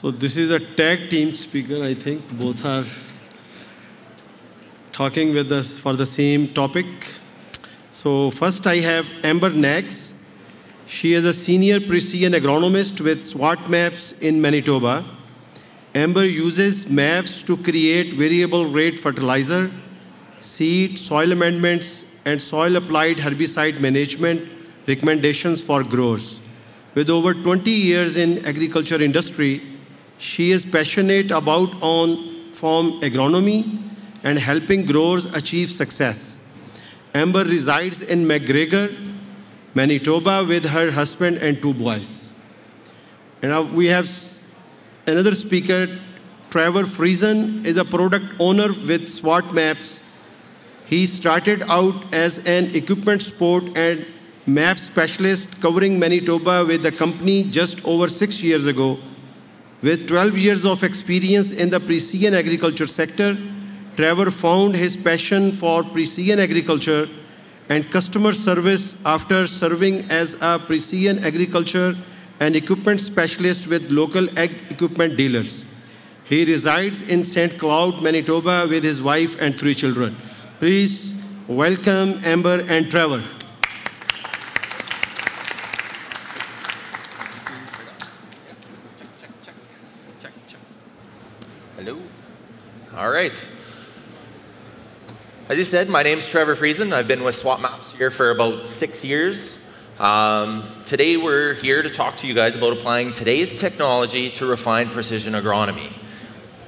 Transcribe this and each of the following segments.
So this is a tag team speaker, I think. Both are talking with us for the same topic. So first I have Amber Knaggs. She is a senior precision agronomist with SWAT maps in Manitoba. Amber uses maps to create variable rate fertilizer, seed, soil amendments, and soil applied herbicide management recommendations for growers. With over 20 years in agriculture industry, she is passionate about on-farm agronomy and helping growers achieve success. Amber resides in McGregor, Manitoba with her husband and 2 boys. And now we have another speaker, Trevor Friesen is a product owner with SWAT Maps. He started out as an equipment support and map specialist covering Manitoba with the company just over 6 years ago. With 12 years of experience in the precision agriculture sector, Trevor found his passion for precision agriculture and customer service after serving as a precision agriculture and equipment specialist with local ag equipment dealers. He resides in St. Cloud, Manitoba with his wife and 3 children. Please welcome Amber and Trevor. Hello. All right. As you said, my name's Trevor Friesen. I've been with SWAT Maps here for about 6 years. Today we're here to talk to you guys about applying today's technology to refine precision agronomy.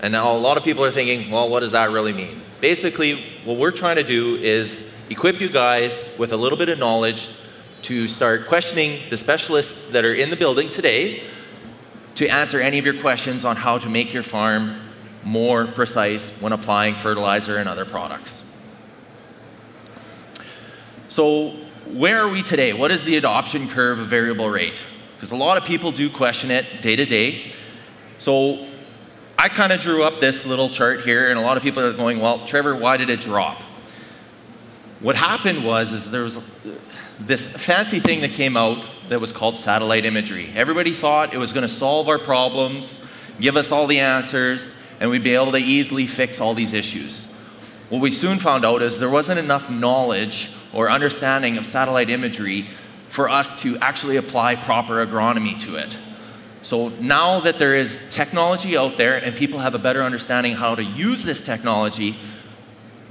And now a lot of people are thinking, well, what does that really mean? Basically, what we're trying to do is equip you guys with a little bit of knowledge to start questioning the specialists that are in the building today to answer any of your questions on how to make your farm more precise when applying fertilizer and other products. So where are we today? What is the adoption curve of variable rate? Because a lot of people do question it day to day. So I kind of drew up this little chart here, and a lot of people are going, well, Trevor, why did it drop? What happened was there was this fancy thing that came out that was called satellite imagery. Everybody thought it was going to solve our problems, give us all the answers, and we'd be able to easily fix all these issues. What we soon found out is there wasn't enough knowledge or understanding of satellite imagery for us to actually apply proper agronomy to it. So now that there is technology out there and people have a better understanding how to use this technology,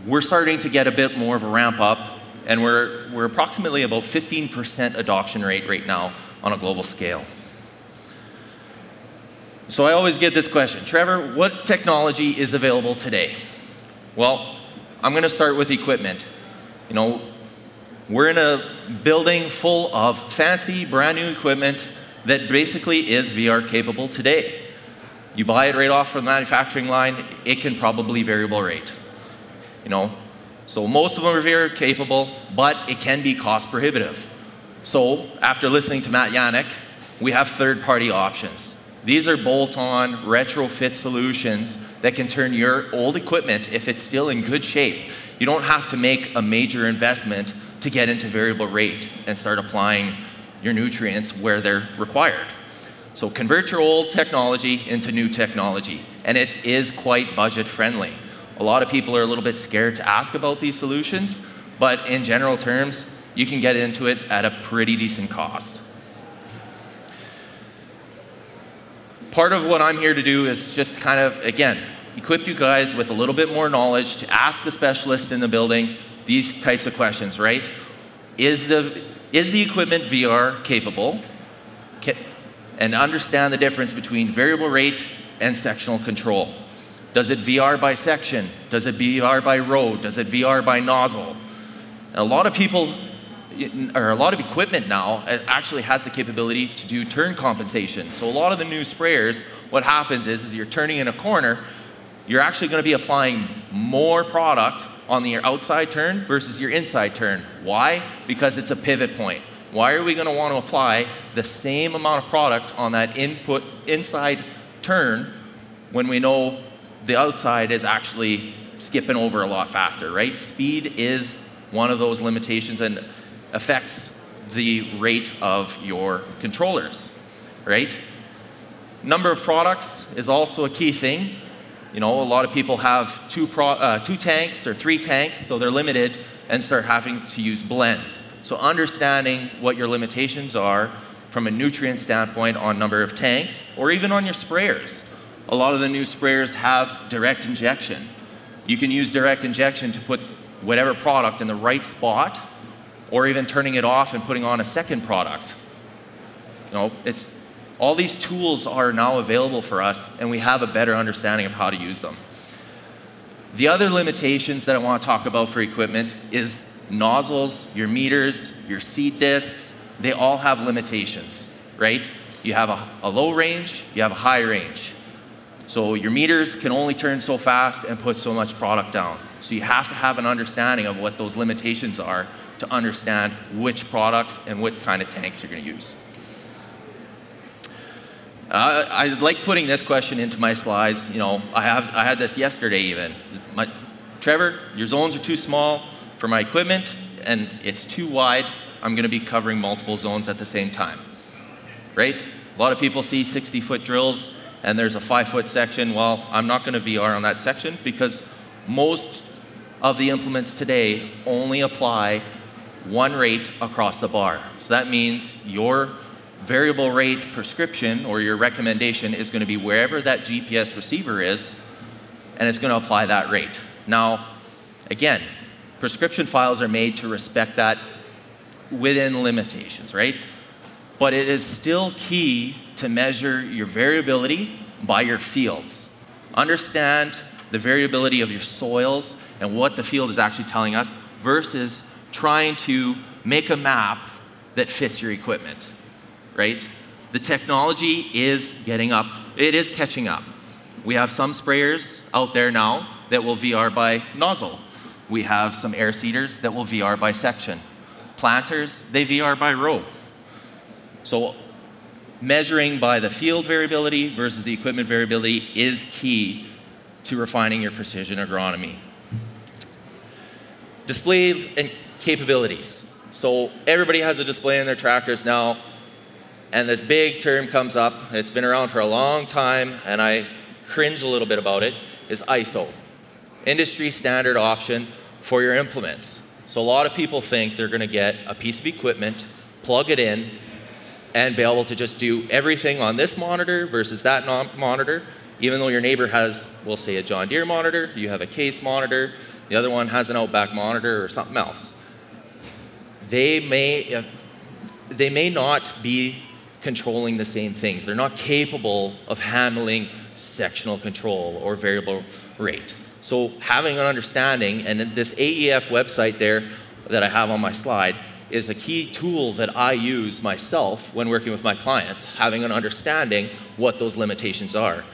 we're starting to get a bit more of a ramp up, and we're approximately about 15% adoption rate right now on a global scale. So I always get this question, Trevor, what technology is available today? Well, I'm going to start with equipment. You know, we're in a building full of fancy, brand new equipment that basically is VR capable today. You buy it right off from the manufacturing line, it can probably variable rate. You know, so most of them are VR capable, but it can be cost prohibitive. So after listening to Matt Yannick, we have third-party options. These are bolt-on, retrofit solutions that can turn your old equipment, if it's still in good shape. You don't have to make a major investment to get into variable rate and start applying your nutrients where they're required. So convert your old technology into new technology, and it is quite budget friendly. A lot of people are a little bit scared to ask about these solutions, but in general terms, you can get into it at a pretty decent cost. Part of what I'm here to do is just kind of, again, equip you guys with a little bit more knowledge to ask the specialists in the building these types of questions, right? Is the equipment VR capable? And understand the difference between variable rate and sectional control. Does it VR by section? Does it VR by row? Does it VR by nozzle? And a lot of people, or a lot of equipment now actually has the capability to do turn compensation. So a lot of the new sprayers, what happens is you're turning in a corner, you're actually going to be applying more product on your outside turn versus your inside turn. Why? Because it's a pivot point. Why are we going to want to apply the same amount of product on that inside turn when we know the outside is actually skipping over a lot faster, right? Speed is one of those limitations and affects the rate of your controllers, right? Number of products is also a key thing. You know, a lot of people have two tanks or 3 tanks, so they're limited and start having to use blends. So understanding what your limitations are from a nutrient standpoint on number of tanks, or even on your sprayers. A lot of the new sprayers have direct injection. You can use direct injection to put whatever product in the right spot, or even turning it off and putting on a second product. You know, all these tools are now available for us, and we have a better understanding of how to use them. The other limitations that I want to talk about for equipment is nozzles, your meters, your seed discs. They all have limitations, right? You have a low range, you have a high range. So your meters can only turn so fast and put so much product down. So you have to have an understanding of what those limitations are to understand which products and what kind of tanks you're going to use. I like putting this question into my slides. You know, I had this yesterday even. Trevor, your zones are too small for my equipment, and it's too wide. I'm going to be covering multiple zones at the same time, right? A lot of people see 60-foot drills, and there's a 5-foot section. Well, I'm not going to VR on that section because most of the implements today only apply one rate across the bar. So that means your variable rate prescription or your recommendation is going to be wherever that GPS receiver is, and it's going to apply that rate. Now, again, prescription files are made to respect that within limitations, right? But it is still key to measure your variability by your fields. Understand the variability of your soils and what the field is actually telling us versus trying to make a map that fits your equipment. Right? The technology is getting up. It is catching up. We have some sprayers out there now that will VR by nozzle. We have some air seeders that will VR by section. Planters, they VR by row. So measuring by the field variability versus the equipment variability is key to refining your precision agronomy. Display and capabilities. So everybody has a display in their tractors now. And this big term comes up, it's been around for a long time, and I cringe a little bit about it, is ISO. Industry standard option for your implements. So a lot of people think they're gonna get a piece of equipment, plug it in, and be able to just do everything on this monitor versus that monitor, even though your neighbor has, we'll say, a John Deere monitor, you have a Case monitor, the other one has an Outback monitor or something else. They may not be controlling the same things. They're not capable of handling sectional control or variable rate. So having an understanding, and this AEF website there that I have on my slide is a key tool that I use myself when working with my clients, having an understanding what those limitations are.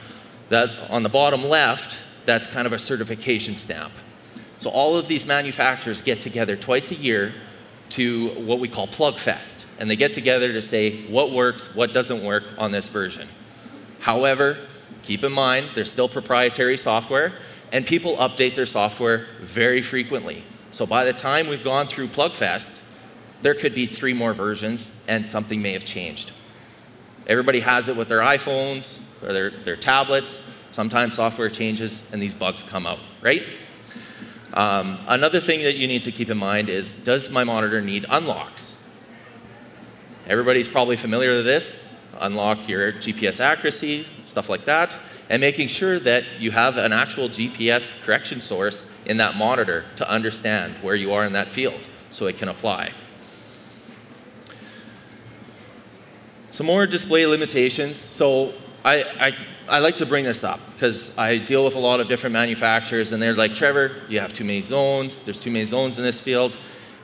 That on the bottom left, that's kind of a certification stamp. So all of these manufacturers get together twice a year to what we call Plug Fest. And they get together to say what works, what doesn't work on this version. However, keep in mind, there's still proprietary software, and people update their software very frequently. So by the time we've gone through Plugfest, there could be 3 more versions, and something may have changed. Everybody has it with their iPhones or their tablets. Sometimes software changes, and these bugs come out, right? Another thing that you need to keep in mind is, does my monitor need unlocks? Everybody's probably familiar with this. Unlock your GPS accuracy, stuff like that, and making sure that you have an actual GPS correction source in that monitor to understand where you are in that field so it can apply. Some more display limitations. So I like to bring this up because I deal with a lot of different manufacturers, and they're like, Trevor, you have too many zones. There's too many zones in this field.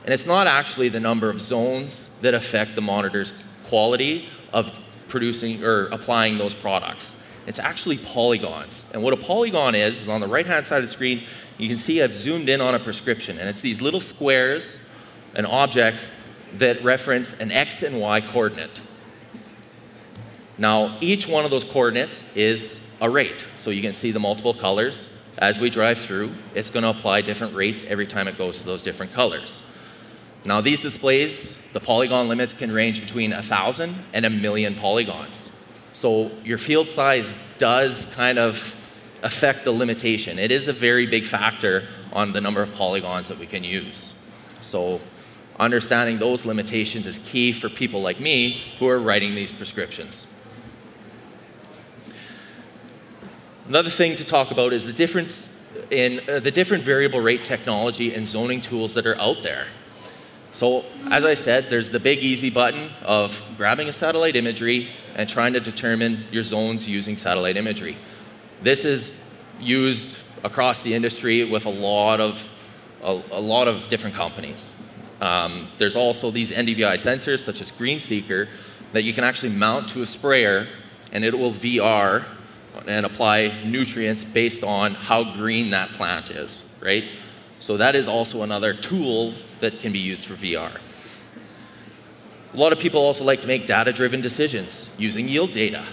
And it's not actually the number of zones that affect the monitor's quality of producing or applying those products. It's actually polygons. And what a polygon is on the right-hand side of the screen, you can see I've zoomed in on a prescription. And it's these little squares and objects that reference an X and Y coordinate. Now, each one of those coordinates is a rate. So you can see the multiple colors. As we drive through, it's going to apply different rates every time it goes to those different colors. Now, these displays, the polygon limits can range between 1,000 and 1,000,000 polygons. So your field size does kind of affect the limitation. It is a very big factor on the number of polygons that we can use. So understanding those limitations is key for people like me who are writing these prescriptions. Another thing to talk about is the difference in the different variable rate technology and zoning tools that are out there. So as I said, there's the big easy button of grabbing a satellite imagery and trying to determine your zones using satellite imagery. This is used across the industry with a lot of different companies. There's also these NDVI sensors, such as Green Seeker, that you can actually mount to a sprayer, and it will VR and apply nutrients based on how green that plant is, right? So that is also another tool that can be used for VR. A lot of people also like to make data-driven decisions using yield data,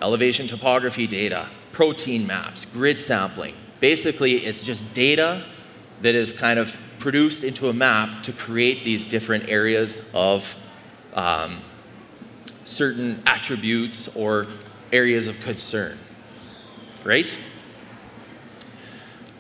elevation topography data, protein maps, grid sampling. Basically, it's just data that is kind of produced into a map to create these different areas of certain attributes or areas of concern, right?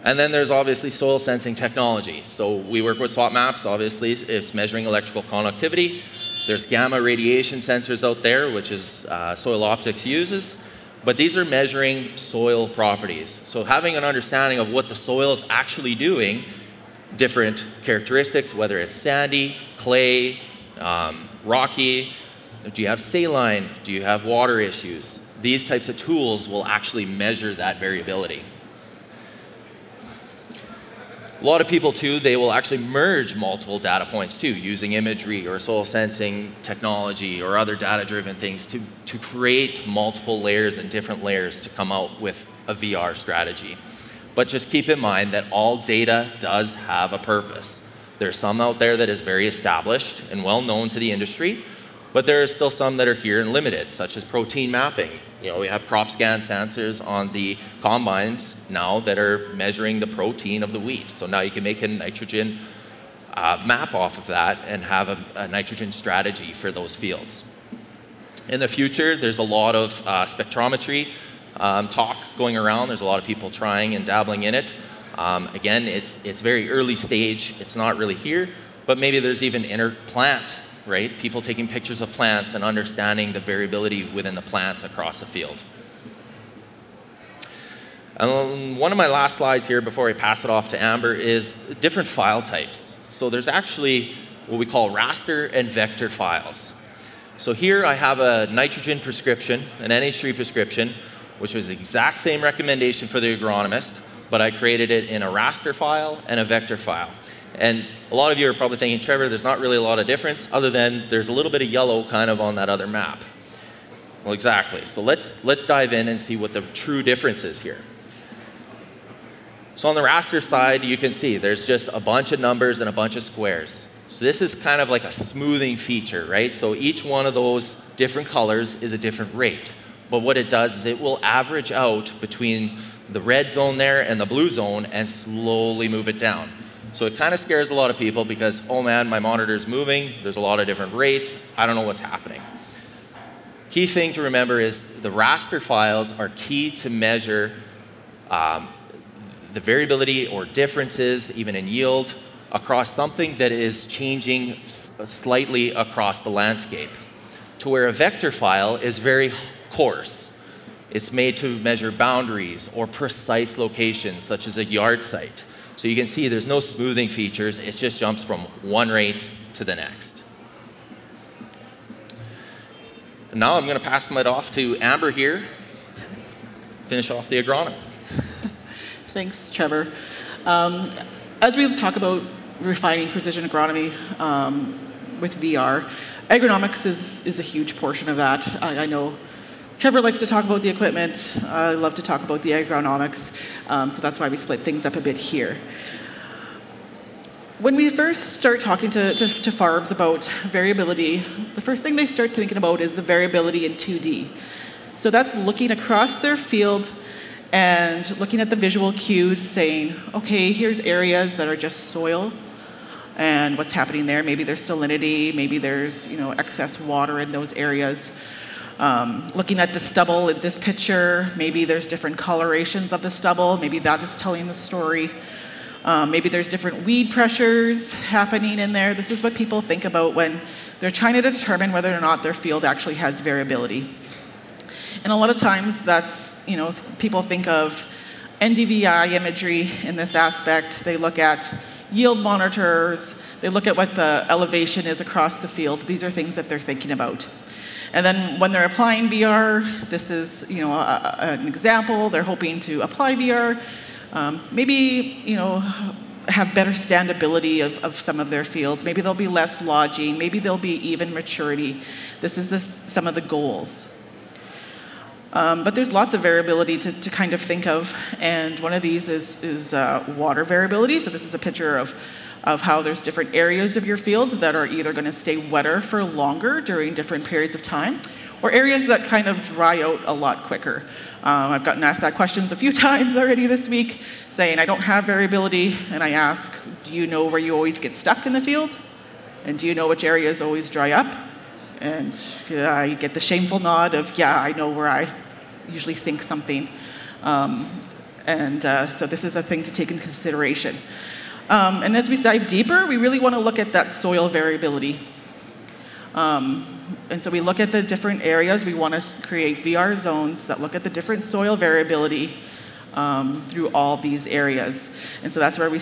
And then there's obviously soil sensing technology. So we work with SWAT maps, obviously, it's measuring electrical conductivity. There's gamma radiation sensors out there, which is Soil Optics uses. But these are measuring soil properties. So having an understanding of what the soil is actually doing, different characteristics, whether it's sandy, clay, rocky, do you have saline, do you have water issues? These types of tools will actually measure that variability. A lot of people too, they will actually merge multiple data points too, using imagery or soil sensing technology or other data-driven things to create multiple layers and different layers to come out with a VR strategy. But just keep in mind that all data does have a purpose. There's some out there that is very established and well known to the industry, but there are still some that are here and limited, such as protein mapping. You know, we have crop scan sensors on the combines now that are measuring the protein of the wheat. So now you can make a nitrogen map off of that and have a nitrogen strategy for those fields. In the future, there's a lot of spectrometry talk going around. There's a lot of people trying and dabbling in it. Again, it's very early stage. It's not really here, but maybe there's even inter-plant, right? People taking pictures of plants and understanding the variability within the plants across the field. And one of my last slides here before I pass it off to Amber is different file types. So there's actually what we call raster and vector files. So here I have a nitrogen prescription, an NH3 prescription, which was the exact same recommendation for the agronomist, but I created it in a raster file and a vector file. And a lot of you are probably thinking, Trevor, there's not really a lot of difference other than there's a little bit of yellow kind of on that other map. Well, exactly. So let's dive in and see what the true difference is here. So on the raster side, you can see there's just a bunch of numbers and a bunch of squares. So this is kind of like a smoothing feature, right? So each one of those different colors is a different rate. But what it does is it will average out between the red zone there and the blue zone and slowly move it down. So it kind of scares a lot of people because, oh man, my monitor's moving, there's a lot of different rates, I don't know what's happening. Key thing to remember is the raster files are key to measure the variability or differences, even in yield, across something that is changing slightly across the landscape. To where a vector file is very coarse. It's made to measure boundaries or precise locations, such as a yard site. So you can see there's no smoothing features, it just jumps from one rate to the next. And now I'm going to pass it off to Amber here, finish off the agronomy. Thanks, Trevor. As we talk about refining precision agronomy with VR, agronomics is a huge portion of that. I know Trevor likes to talk about the equipment. I love to talk about the agronomics, so that's why we split things up a bit here. When we first start talking to farms about variability, the first thing they start thinking about is the variability in 2D. So that's looking across their field and looking at the visual cues, saying, okay, here's areas that are just soil, and what's happening there. Maybe there's salinity, maybe there's excess water in those areas. Looking at the stubble in this picture, maybe there's different colorations of the stubble. Maybe that is telling the story. Maybe there's different weed pressures happening in there. This is what people think about when they're trying to determine whether or not their field actually has variability. And a lot of times that's, people think of NDVI imagery in this aspect. They look at yield monitors. They look at what the elevation is across the field. These are things that they're thinking about. And then when they're applying VR, this is, an example. They're hoping to apply VR. Maybe, have better standability of some of their fields. Maybe there'll be less lodging. Maybe there'll be even maturity. This is some of the goals. But there's lots of variability to kind of think of, and one of these is water variability. So this is a picture of how there's different areas of your field that are either going to stay wetter for longer during different periods of time, or areas that kind of dry out a lot quicker. I've gotten asked that questions a few times already this week, saying I don't have variability, and I ask, do you know where you always get stuck in the field? And do you know which areas always dry up? And I get the shameful nod of, yeah, I know where I usually sink something. So this is a thing to take into consideration. And as we dive deeper, we really want to look at that soil variability. And so we look at the different areas. We want to create VR zones that look at the different soil variability through all these areas. And so that's where we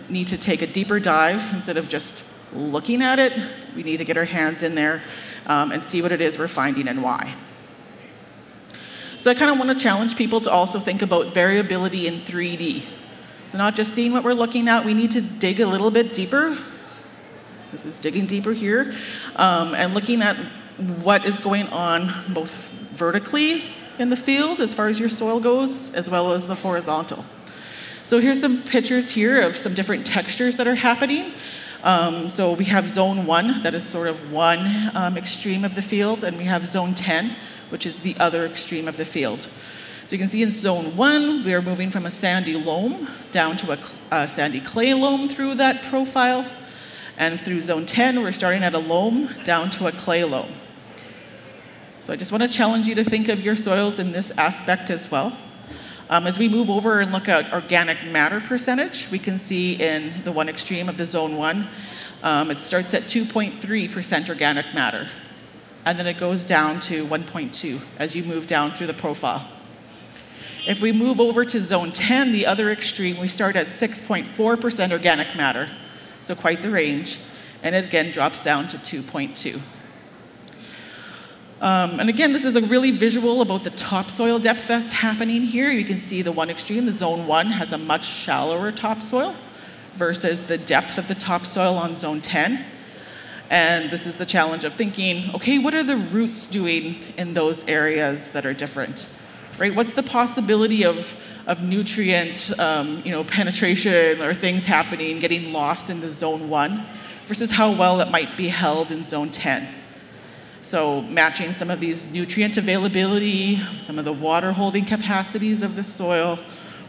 need to take a deeper dive. Instead of just looking at it, we need to get our hands in there and see what it is we're finding and why. So I kind of want to challenge people to also think about variability in 3D. So not just seeing what we're looking at, we need to dig a little bit deeper. This is digging deeper here, and looking at what is going on both vertically in the field as far as your soil goes, as well as the horizontal. So here's some pictures here of some different textures that are happening. So we have zone 1, that is sort of one extreme of the field, and we have zone 10, which is the other extreme of the field. So you can see in zone 1, we are moving from a sandy loam down to a sandy clay loam through that profile. And through zone 10, we're starting at a loam down to a clay loam. So I just want to challenge you to think of your soils in this aspect as well. As we move over and look at organic matter percentage, we can see in the one extreme of the zone 1, it starts at 2.3% organic matter. And then it goes down to 1.2 as you move down through the profile. If we move over to zone 10, the other extreme, we start at 6.4% organic matter, so quite the range, and it again drops down to 2.2. And again, this is a really visual about the topsoil depth that's happening here. You can see the one extreme, the zone 1, has a much shallower topsoil versus the depth of the topsoil on zone 10. And this is the challenge of thinking, okay, what are the roots doing in those areas that are different? Right? What's the possibility of nutrient penetration or things happening, getting lost in the zone 1 versus how well it might be held in zone 10? So matching some of these nutrient availability, some of the water holding capacities of the soil,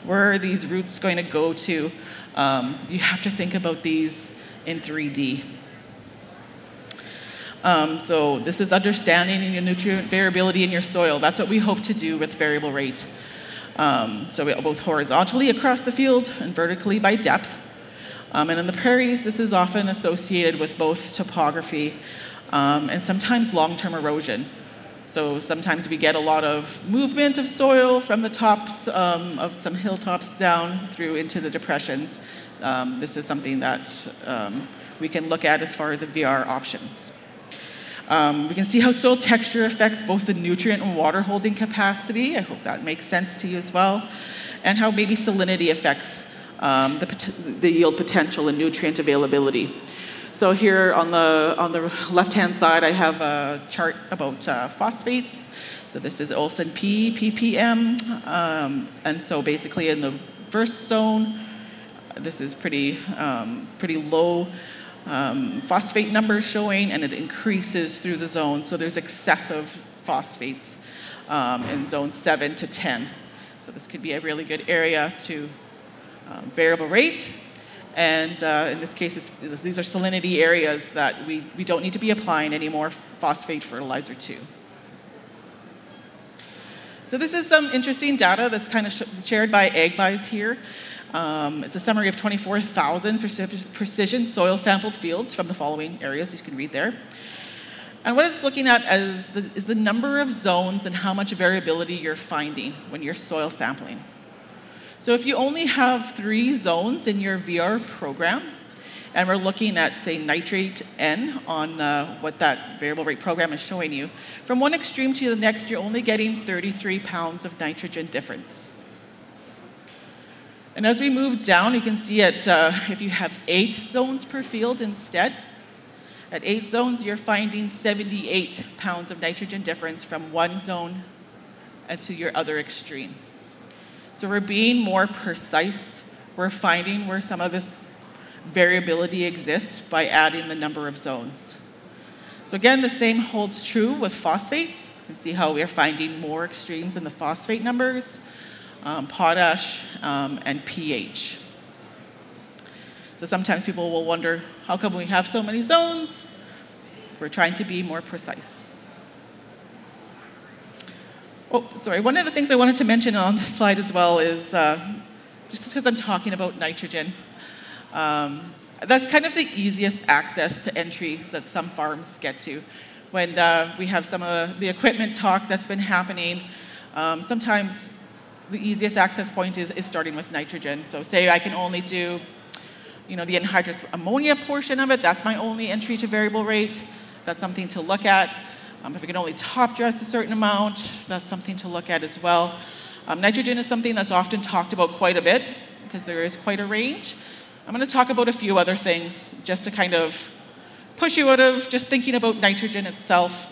where are these roots going to go to? You have to think about these in 3D. So this is understanding your nutrient variability in your soil. That's what we hope to do with variable rate. So both horizontally across the field and vertically by depth. And in the prairies, this is often associated with both topography and sometimes long-term erosion. So sometimes we get a lot of movement of soil from the tops of some hilltops down through into the depressions. This is something that we can look at as far as the VR options. We can see how soil texture affects both the nutrient and water holding capacity. I hope that makes sense to you as well. And how maybe salinity affects the yield potential and nutrient availability. So here on the left-hand side, I have a chart about phosphates. So this is Olsen P, ppm. And so basically in the first zone, this is pretty low phosphate numbers showing, and it increases through the zone. So there's excessive phosphates in zone 7 to 10. So this could be a really good area to variable rate. And in this case, these are salinity areas that we don't need to be applying any more phosphate fertilizer to. So this is some interesting data that's kind of shared by AgVise here. It's a summary of 24,000 precision soil sampled fields from the following areas you can read there. And what it's looking at is the number of zones and how much variability you're finding when you're soil sampling. So if you only have 3 zones in your VR program, and we're looking at, say, nitrate N on what that variable rate program is showing you, from one extreme to the next, you're only getting 33 pounds of nitrogen difference. And as we move down, you can see if you have 8 zones per field instead, at 8 zones, you're finding 78 pounds of nitrogen difference from one zone and to your other extreme. So we're being more precise. We're finding where some of this variability exists by adding the number of zones. So again, the same holds true with phosphate. You can see how we're finding more extremes in the phosphate numbers, potash, and pH. So sometimes people will wonder, how come we have so many zones? We're trying to be more precise. Oh, sorry, one of the things I wanted to mention on this slide as well is, just because I'm talking about nitrogen, that's kind of the easiest access to entry that some farms get to. When we have some of the equipment talk that's been happening, sometimes the easiest access point is starting with nitrogen. So say I can only do the anhydrous ammonia portion of it, that's my only entry to variable rate. That's something to look at. If we can only top dress a certain amount, that's something to look at as well. Nitrogen is something that's often talked about quite a bit because there is quite a range. I'm going to talk about a few other things just to kind of push you out of just thinking about nitrogen itself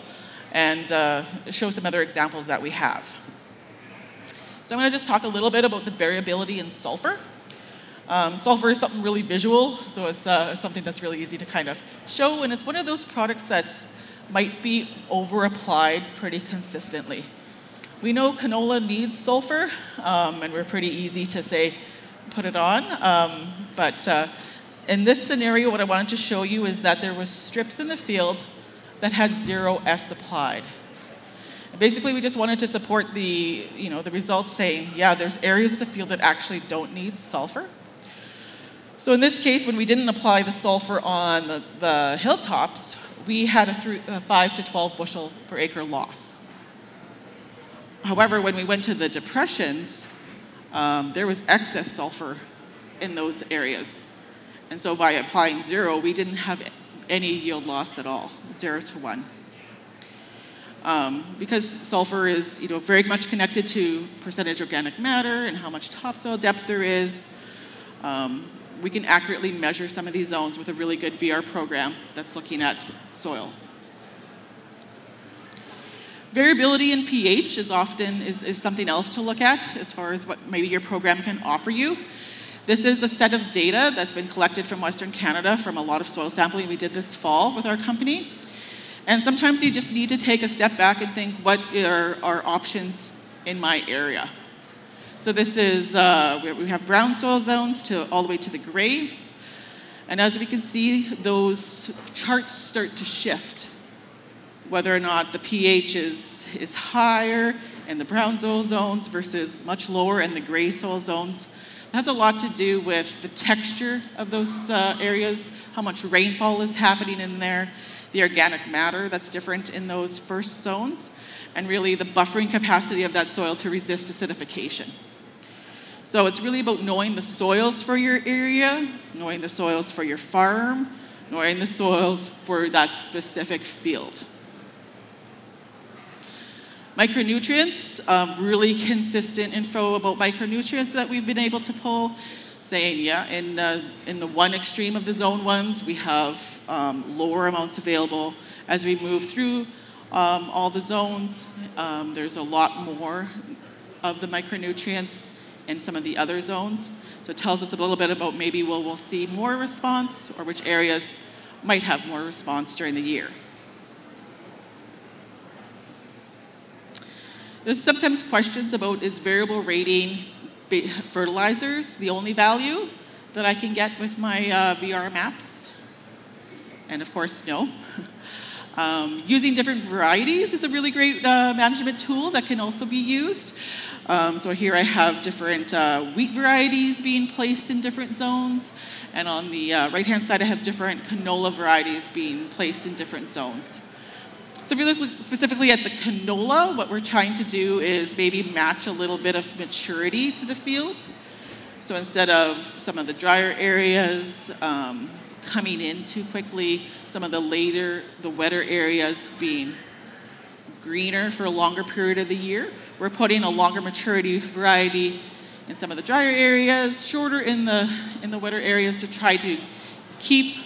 and show some other examples that we have. So I'm going to just talk a little bit about the variability in sulfur. Sulfur is something really visual, so it's something that's really easy to kind of show, and it's one of those products that might be over-applied pretty consistently. We know canola needs sulfur, and we're pretty easy to say, put it on, but in this scenario, what I wanted to show you is that there was strips in the field that had 0 S applied. Basically, we just wanted to support the results saying, yeah, there's areas of the field that actually don't need sulfur. So in this case, when we didn't apply the sulfur on the hilltops, we had a 5 to 12 bushel per acre loss. However, when we went to the depressions, there was excess sulfur in those areas. And so by applying 0, we didn't have any yield loss at all, 0 to 1. Because sulfur is very much connected to percentage organic matter and how much topsoil depth there is, we can accurately measure some of these zones with a really good VR program that's looking at soil. Variability in pH is something else to look at as far as what maybe your program can offer you. This is a set of data that's been collected from Western Canada from a lot of soil sampling we did this fall with our company. And sometimes you just need to take a step back and think, what are our options in my area? So this is, we have brown soil zones all the way to the gray. And as we can see, those charts start to shift. Whether or not the pH is higher in the brown soil zones versus much lower in the gray soil zones. It has a lot to do with the texture of those areas, how much rainfall is happening in there, the organic matter that's different in those first zones, and really the buffering capacity of that soil to resist acidification. So it's really about knowing the soils for your area, knowing the soils for your farm, knowing the soils for that specific field. Micronutrients, really consistent info about micronutrients that we've been able to pull, saying, yeah, in the one extreme of the zone ones, we have lower amounts available. As we move through all the zones, there's a lot more of the micronutrients in some of the other zones. So it tells us a little bit about maybe we'll see more response or which areas might have more response during the year. There's sometimes questions about, is variable rating fertilizers the only value that I can get with my VR maps? And of course, no. Using different varieties is a really great management tool that can also be used. So here I have different wheat varieties being placed in different zones. And on the right-hand side, I have different canola varieties being placed in different zones. So if you look specifically at the canola, what we're trying to do is maybe match a little bit of maturity to the field. So instead of some of the drier areas coming in too quickly, some of the wetter areas being greener for a longer period of the year, we're putting a longer maturity variety in some of the drier areas, shorter in the wetter areas to try to keep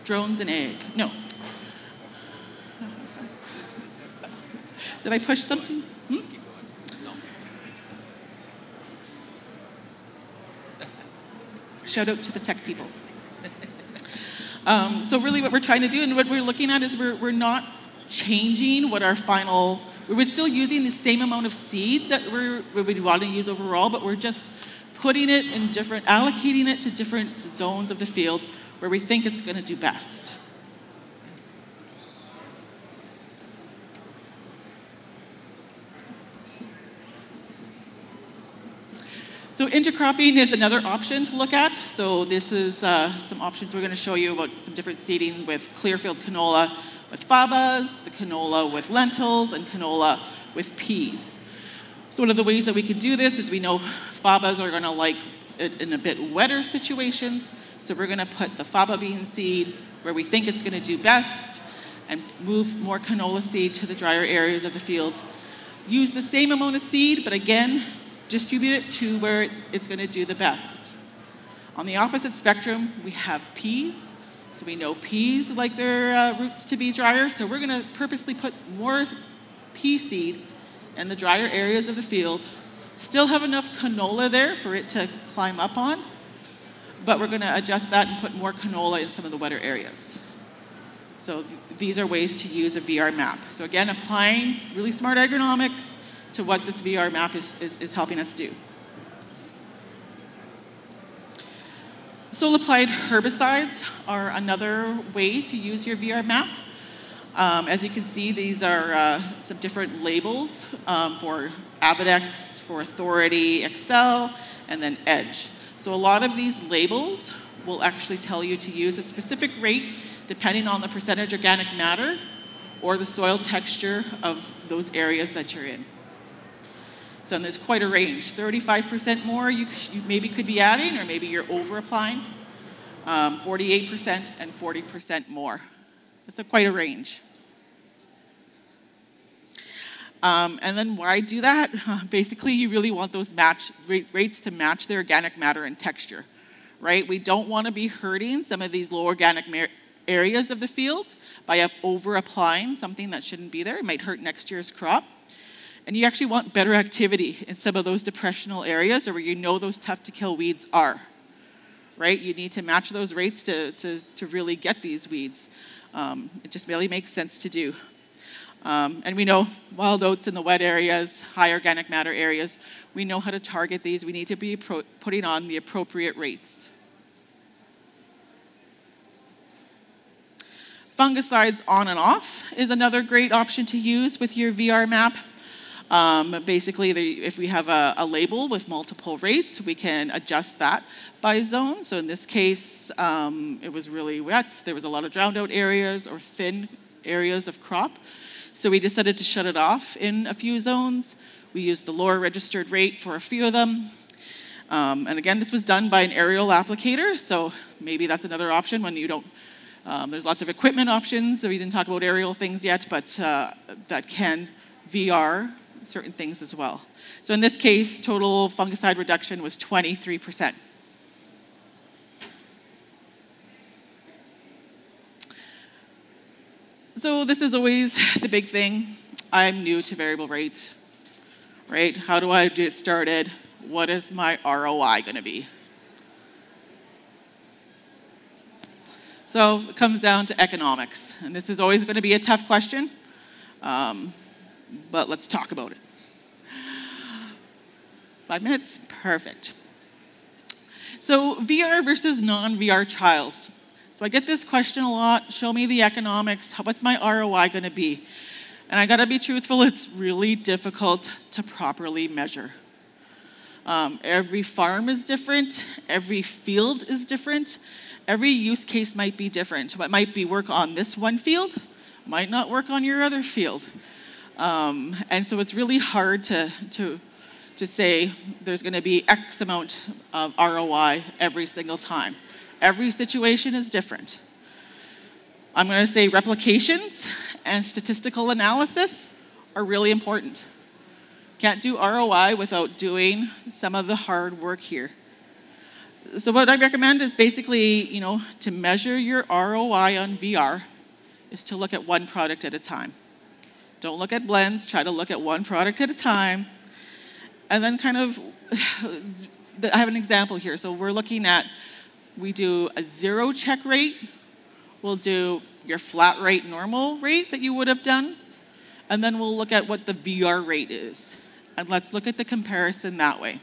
drones and egg. No. Did I push something? Shout out to the tech people. So really what we're trying to do and what we're looking at is we're not changing what our final, we're still using the same amount of seed that we want to use overall, but we're just putting it in allocating it to different zones of the field where we think it's going to do best. So intercropping is another option to look at. So this is some options we're going to show you about some different seeding with clearfield canola with fabas, the canola with lentils, and canola with peas. So one of the ways that we could do this is we know fabas are going to like it in a bit wetter situations. So we're going to put the faba bean seed where we think it's going to do best and move more canola seed to the drier areas of the field. Use the same amount of seed, but again, distribute it to where it's going to do the best. On the opposite spectrum, we have peas. So we know peas like their roots to be drier, so we're going to purposely put more pea seed in the drier areas of the field. Still have enough canola there for it to climb up on, but we're going to adjust that and put more canola in some of the wetter areas. So these are ways to use a VR map. So again, applying really smart agronomics to what this VR map is helping us do. Soil-applied herbicides are another way to use your VR map. As you can see, these are some different labels for Avidex, for Authority, Excel, and then Edge. So a lot of these labels will actually tell you to use a specific rate depending on the percentage organic matter or the soil texture of those areas that you're in. So there's quite a range. 35% more you maybe could be adding, or maybe you're over-applying. 48% and 40% more. That's quite a range. And then why do that? Basically, you really want those rates to match the organic matter and texture, right? We don't want to be hurting some of these low organic areas of the field by over-applying something that shouldn't be there. It might hurt next year's crop. And you actually want better activity in some of those depressional areas or where you know those tough-to-kill weeds are, right? You need to match those rates to really get these weeds. It just really makes sense to do. And we know wild oats in the wet areas, high organic matter areas, we know how to target these. We need to be putting on the appropriate rates. Fungicides on and off is another great option to use with your VR map. Basically, if we have a label with multiple rates, we can adjust that by zone. So in this case, it was really wet. There was a lot of drowned out areas or thin areas of crop. So we decided to shut it off in a few zones. We used the lower registered rate for a few of them. And again, this was done by an aerial applicator. So maybe that's another option when you don't, there's lots of equipment options. So we didn't talk about aerial things yet, but that can VR certain things as well. So in this case, total fungicide reduction was 23%. So this is always the big thing. I'm new to variable rate, right? How do I get started? What is my ROI going to be? So it comes down to economics. And this is always going to be a tough question. But let's talk about it. 5 minutes? Perfect. So VR versus non-VR trials. So So I get this question a lot, show me the economics, what's my ROI going to be? And I got to be truthful, it's really difficult to properly measure. Every farm is different, every field is different, every use case might be different. It might be work on this one field, might not work on your other field. And so it's really hard to say there's going to be X amount of ROI every single time. Every situation is different. I'm going to say replications and statistical analysis are really important. Can't do ROI without doing some of the hard work here. So what I recommend is basically, to measure your ROI on VR is to look at one product at a time. Don't look at blends, try to look at one product at a time. And then I have an example here. So we're looking at, we do a 0 check rate. We'll do your flat rate, normal rate that you would have done. And then we'll look at what the VR rate is. And let's look at the comparison that way.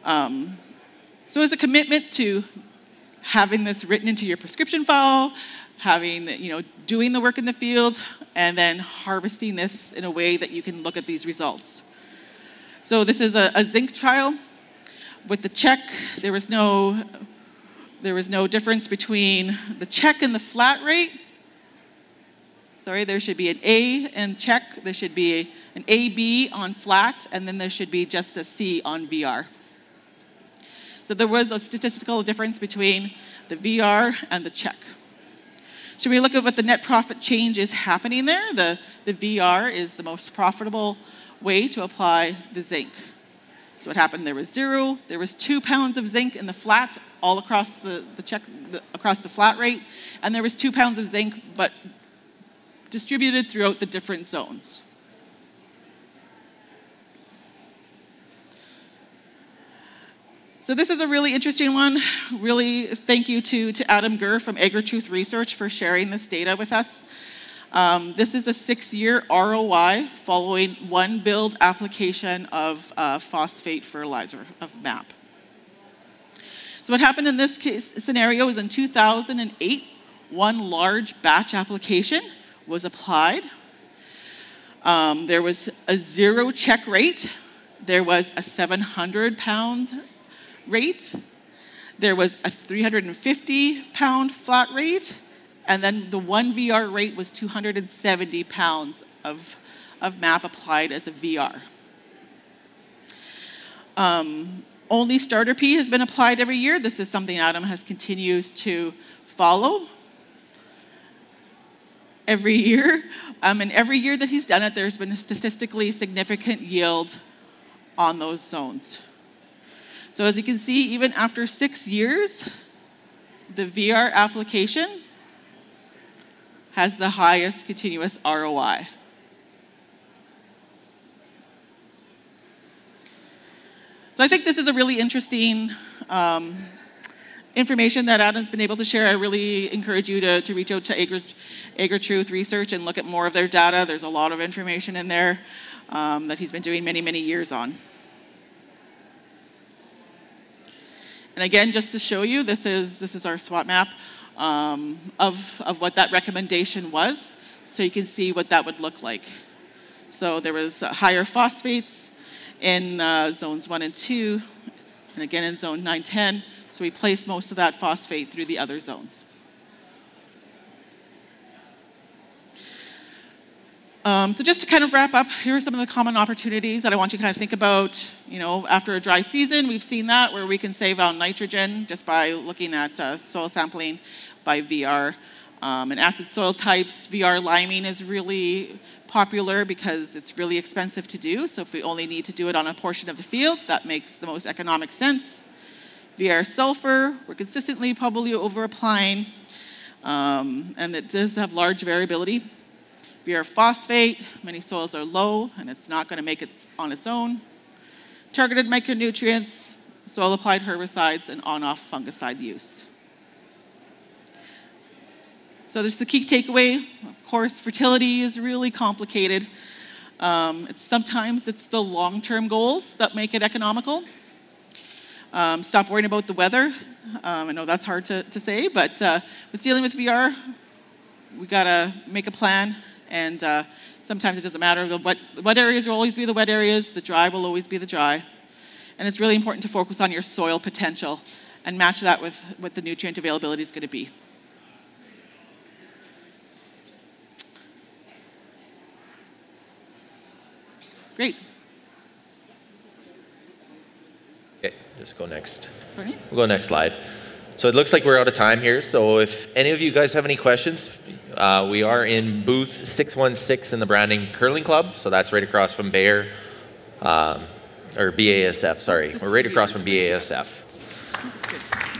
So as a commitment to having this written into your prescription file, doing the work in the field, and then harvesting this in a way that you can look at these results. So this is a zinc trial. With the check, there was no difference between the check and the flat rate. Sorry, there should be an A in check, there should be an AB on flat, and then there should be just a C on VR. So there was a statistical difference between the VR and the check. Should we look at what the net profit change is happening there? The VR is the most profitable way to apply the zinc. So what happened, there was 0, there was 2 pounds of zinc in the flat, all across the across the flat rate, and there was 2 pounds of zinc, but distributed throughout the different zones. So this is a really interesting one. Really thank you to Adam Gurr from AgriTruth Research for sharing this data with us. This is a 6-year ROI following one build application of phosphate fertilizer, of MAP. So what happened in this case scenario is in 2008, one large batch application was applied. There was a 0 check rate. There was a 700 pound rate. There was a 350 pound flat rate. And then the one VR rate was 270 pounds of MAP applied as a VR. Only starter P has been applied every year. This is something Adam continues to follow every year. And every year that he's done it, there's been a statistically significant yield on those zones. So as you can see, even after 6 years, the VR application has the highest continuous ROI. So I think this is a really interesting information that Adam's been able to share. I really encourage you to reach out to AgriTruth Research and look at more of their data. There's a lot of information in there that he's been doing many, many years on. And again, just to show you, this is our SWAT map of what that recommendation was, so you can see what that would look like. So there was higher phosphates in zones 1 and 2, and again in zone 9-10, so we placed most of that phosphate through the other zones. So just to kind of wrap up, here are some of the common opportunities that I want you to kind of think about. After a dry season, we've seen that where we can save on nitrogen just by looking at soil sampling by VR. And acid soil types, VR liming is really popular because it's really expensive to do. So if we only need to do it on a portion of the field, that makes the most economic sense. VR sulfur, we're consistently probably over-applying, and it does have large variability. VR phosphate, many soils are low, and it's not going to make it on its own. Targeted micronutrients, soil-applied herbicides, and on-off fungicide use. So there's the key takeaway. Of course, fertility is really complicated. Sometimes it's the long-term goals that make it economical. Stop worrying about the weather. I know that's hard to say, but with dealing with VR, we gotta make a plan, and sometimes it doesn't matter. The wet areas will always be the wet areas, the dry will always be the dry. And it's really important to focus on your soil potential and match that with what the nutrient availability is gonna be. Great. Okay, just go next. Pardon? We'll go next slide. So it looks like we're out of time here. So if any of you guys have any questions, we are in booth 616 in the Branding Curling Club. So that's right across from Bayer, or BASF, sorry. We're right across from BASF. That's good.